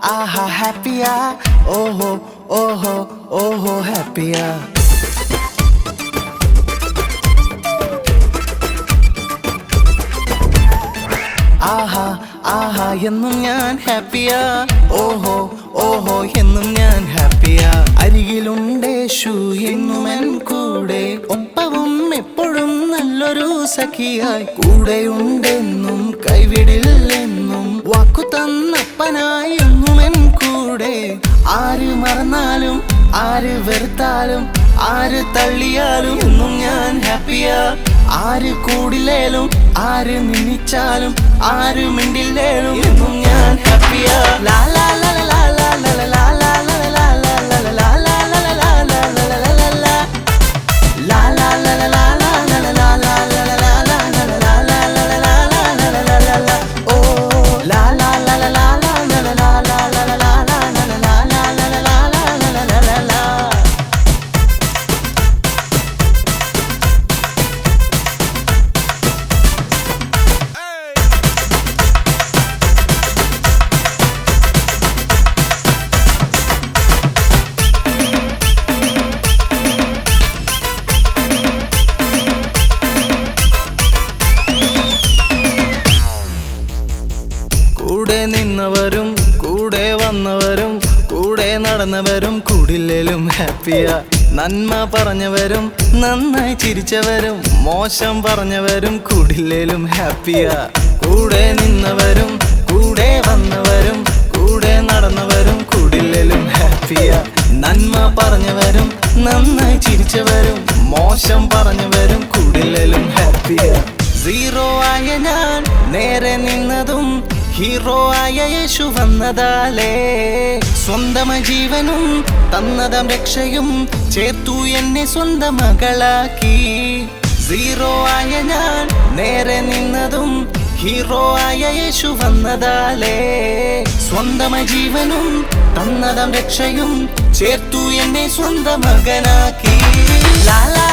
ആഹാ ഹാപ്പിയാ ഓഹോ ഓഹോ ഓഹോ ഹാപ്പിയാ ആഹാ ആഹാ എന്നും ഞാൻ ഹാപ്പിയാ ഓഹോ ഓഹോ എന്നും ഞാൻ ഹാപ്പിയാ അരികിലുണ്ടേശു എന്നും എൻ കൂടെ ഒപ്പവും എപ്പോഴും നല്ലൊരു സഖിയായി കൂടെയുണ്ടെന്നും കൈവിടില്ലെന്നും വാക്കു തന്നപ്പനായി എന്നും എൻ കൂടെ ആര് മറന്നാലും ആര് വെറുത്താലും ആര് തള്ളിയാലും എന്നും ഞാൻ ഹാപ്പിയാ ആര് കൂടില്ലേലും ആര് നിന്നിച്ചാലും ആര് മിണ്ടില്ലേലും എന്നും ഞാൻ ഹാപ്പിയാ ലാ ലാ ലാ ലാ ലാ ലാ ലാ ലാ ലാ ലാ ലാ ലാ ലാ ലാ ലാ കൂടെ നിന്നവരും കൂടെ വന്നവരും കൂടെ നടന്നവരും കൂടില്ലേലും ഹാപ്പിയാ നന്മ പറഞ്ഞവരും നന്നായി ചിരിച്ചവരും മോശം പറഞ്ഞവരും കൂടില്ലേലും ഹാപ്പിയാ കൂടെ നിന്നവരും കൂടെ വന്നവരും കൂടെ നടന്നവരും കൂടില്ലേലും ഹാപ്പിയാ നന്മ പറഞ്ഞവരും നന്നായി ചിരിച്ചവരും മോശം പറഞ്ഞവരും കൂടില്ലേലും ഹാപ്പിയാ സീറോ ആയ ഞാൻ നേരെ നിന്നതും ഹീറോ ആയ യേശു വന്നതാലേ സ്വന്തം ജീവനും തന്നതം രക്ഷയും ചേർത്തു എന്നെ സ്വന്തം മകളാക്കി സീറോ ആയ ഞാൻ നേരെ നിന്നതും ഹീറോ ആയ യേശു വന്നതാലേ സ്വന്തം ജീവനും തന്നതം രക്ഷയും ചേർത്തു എന്നെ സ്വന്തം മകനാക്കി ലാ ലാ